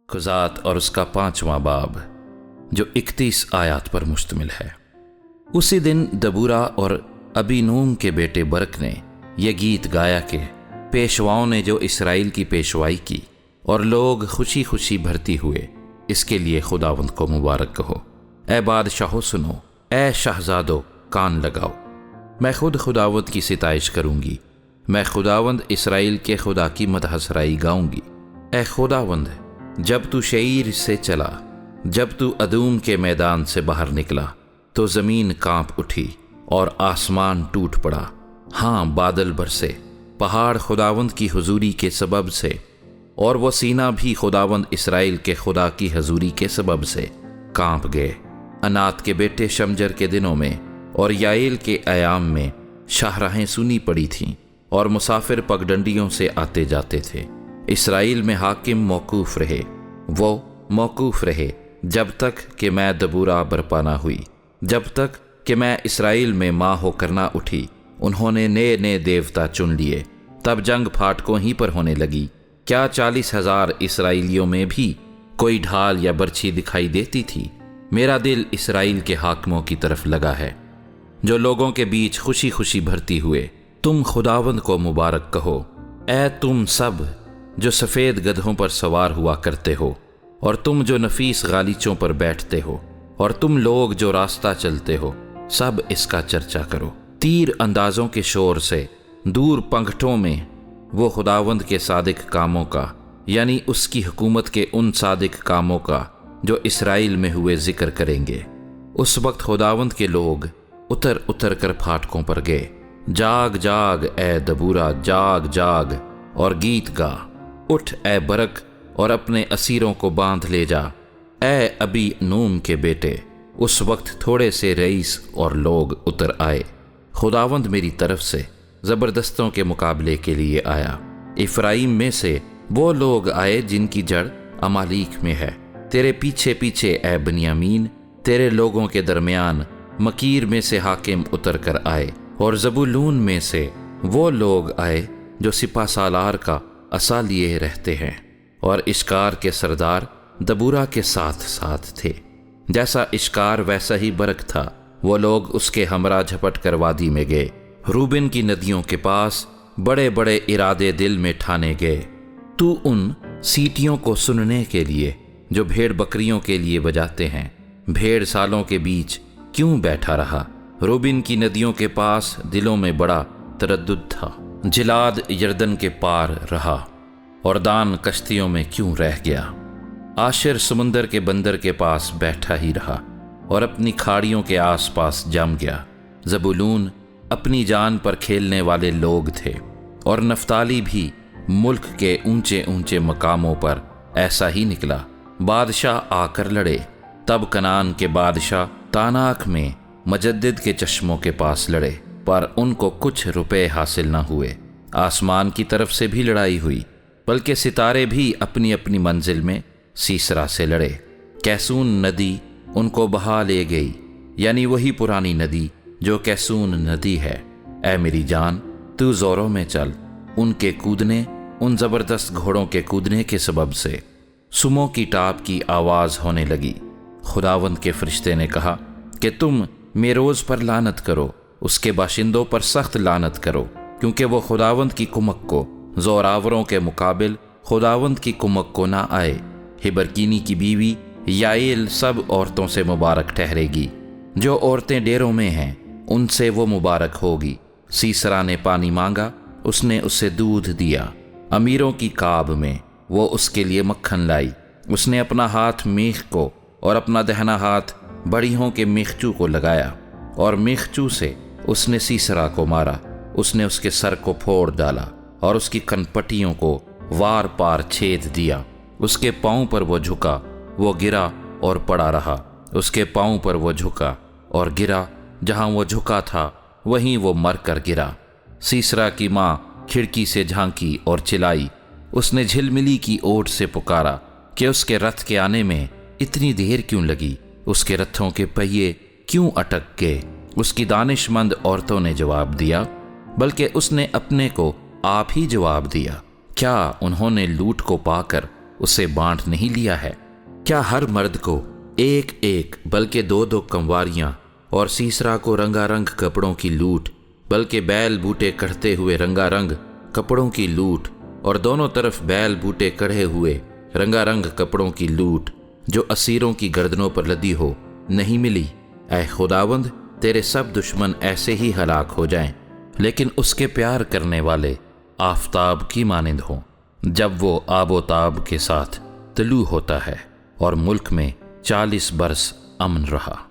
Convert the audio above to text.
خزات اور اس کا 5واں باب جو 31 آیات پر مشتمل ہے۔ اسی دن دبورا اور ابی نوم کے بیٹے برق نے یہ گیت گایا کہ پیشواؤں نے جو اسرائیل کی پیشوائی کی اور لوگ خوشی خوشی بھرتی ہوئے، اس کے لیے خداوند کو مبارک کہو۔ اے بادشاہو سنو، اے شہزادو کان لگاؤ، میں خود خداوند کی ستائش کروں گی، میں خداوند اسرائیل کے خدا کی مدح سرائی گاؤں گی۔ اے خداوند، جب تو شعیر سے چلا، جب تو ادوم کے میدان سے باہر نکلا تو زمین کانپ اٹھی اور آسمان ٹوٹ پڑا۔ ہاں، بادل برسے، پہاڑ خداوند کی حضوری کے سبب سے، اور وہ سینا بھی خداوند اسرائیل کے خدا کی حضوری کے سبب سے کانپ گئے۔ انات کے بیٹے شمجر کے دنوں میں اور یائل کے ایام میں شاہراہیں سنی پڑی تھیں اور مسافر پگڈنڈیوں سے آتے جاتے تھے۔ اسرائیل میں حاکم موقوف رہے، وہ موقوف رہے جب تک کہ میں دبورا برپا نہ ہوئی، جب تک کہ میں اسرائیل میں ماں ہو کر نہ اٹھی۔ انہوں نے نئے نئے دیوتا چن لیے، تب جنگ پھاٹکوں ہی پر ہونے لگی۔ کیا 40,000 اسرائیلیوں میں بھی کوئی ڈھال یا برچھی دکھائی دیتی تھی؟ میرا دل اسرائیل کے حاکموں کی طرف لگا ہے، جو لوگوں کے بیچ خوشی خوشی بھرتی ہوئے تم خداوند کو مبارک کہو۔ اے تم سب جو سفید گدھوں پر سوار ہوا کرتے ہو، اور تم جو نفیس غالیچوں پر بیٹھتے ہو، اور تم لوگ جو راستہ چلتے ہو، سب اس کا چرچا کرو۔ تیر اندازوں کے شور سے دور پنگھٹوں میں وہ خداوند کے صادق کاموں کا، یعنی اس کی حکومت کے ان صادق کاموں کا جو اسرائیل میں ہوئے ذکر کریں گے۔ اس وقت خداوند کے لوگ اتر اتر کر پھاٹکوں پر گئے۔ جاگ جاگ اے دبورا، جاگ جاگ اور گیت گا۔ اٹھ اے برق اور اپنے اسیروں کو باندھ لے جا، اے ابی نوم کے بیٹے۔ اس وقت تھوڑے سے رئیس اور لوگ اتر آئے۔ خداوند میری طرف سے زبردستوں کے مقابلے کے لیے آیا۔ افرائیم میں سے وہ لوگ آئے جن کی جڑ امالیک میں ہے۔ تیرے پیچھے پیچھے اے بنیامین، تیرے لوگوں کے درمیان مکیر میں سے حاکم اتر کر آئے، اور زبولون میں سے وہ لوگ آئے جو سپہ سالار کا عصا لیے رہتے ہیں، اور اشکار کے سردار دبورا کے ساتھ ساتھ تھے۔ جیسا اشکار ویسا ہی برق تھا۔ وہ لوگ اس کے ہمراہ جھپٹ کر وادی میں گئے، روبن کی ندیوں کے پاس بڑے بڑے ارادے دل میں ٹھانے گئے۔ تو ان سیٹیوں کو سننے کے لیے جو بھیڑ بکریوں کے لیے بجاتے ہیں، بھیڑ سالوں کے بیچ کیوں بیٹھا رہا؟ روبن کی ندیوں کے پاس دلوں میں بڑا تردد تھا۔ جلاد یردن کے پار رہا، اور دان کشتیوں میں کیوں رہ گیا؟ آشر سمندر کے بندر کے پاس بیٹھا ہی رہا، اور اپنی کھاڑیوں کے آس پاس جم گیا۔ زبولون اپنی جان پر کھیلنے والے لوگ تھے، اور نفتالی بھی ملک کے اونچے اونچے مقاموں پر ایسا ہی نکلا۔ بادشاہ آ کر لڑے، تب کنعان کے بادشاہ تاناک میں مجدد کے چشموں کے پاس لڑے، پر ان کو کچھ روپے حاصل نہ ہوئے۔ آسمان کی طرف سے بھی لڑائی ہوئی، بلکہ ستارے بھی اپنی اپنی منزل میں سیسرا سے لڑے۔ کیسون ندی ان کو بہا لے گئی، یعنی وہی پرانی ندی جو کیسون ندی ہے۔ اے میری جان، تو زوروں میں چل، ان کے کودنے، ان زبردست گھوڑوں کے کودنے کے سبب سے سموں کی ٹاپ کی آواز ہونے لگی۔ خداوند کے فرشتے نے کہا کہ تم میروز پر لعنت کرو، اس کے باشندوں پر سخت لعنت کرو، کیونکہ وہ خداوند کی کمک کو زوراوروں کے مقابل خداوند کی کمک کو نہ آئے۔ ہبرکینی کی بیوی یائل سب عورتوں سے مبارک ٹھہرے گی۔ جو عورتیں ڈیروں میں ہیں ان سے وہ مبارک ہوگی۔ سیسرا نے پانی مانگا، اس نے اسے دودھ دیا۔ امیروں کی کاب میں وہ اس کے لیے مکھن لائی۔ اس نے اپنا ہاتھ میخ کو اور اپنا دہنا ہاتھ بڑیوں کے میخچو کو لگایا، اور میخچو سے اس نے سیسرا کو مارا۔ اس نے اس کے سر کو پھوڑ ڈالا اور اس کی کنپٹیوں کو وار پار چھید دیا۔ اس کے پاؤں پر وہ جھکا، وہ گرا اور پڑا رہا۔ اس کے پاؤں پر وہ جھکا اور گرا، جہاں وہ جھکا تھا وہیں وہ مر کر گرا۔ سیسرا کی ماں کھڑکی سے جھانکی اور چلائی۔ اس نے جھلملی کی اوٹ سے پکارا کہ اس کے رتھ کے آنے میں اتنی دیر کیوں لگی؟ اس کے رتھوں کے پہیے کیوں اٹک گئے؟ اس کی دانش مند عورتوں نے جواب دیا، بلکہ اس نے اپنے کو آپ ہی جواب دیا۔ کیا انہوں نے لوٹ کو پا کر اسے بانٹ نہیں لیا ہے؟ کیا ہر مرد کو ایک ایک بلکہ دو دو کنواریاں اور سیسرا کو رنگا رنگ کپڑوں کی لوٹ، بلکہ بیل بوٹے کڑھتے ہوئے رنگا رنگ کپڑوں کی لوٹ، اور دونوں طرف بیل بوٹے کڑھے ہوئے رنگا رنگ کپڑوں کی لوٹ جو اسیروں کی گردنوں پر لدی ہو نہیں ملی؟ اے خداوند، تیرے سب دشمن ایسے ہی ہلاک ہو جائیں، لیکن اس کے پیار کرنے والے آفتاب کی مانند ہوں جب وہ آب و تاب کے ساتھ طلوع ہوتا ہے۔ اور ملک میں 40 برس امن رہا۔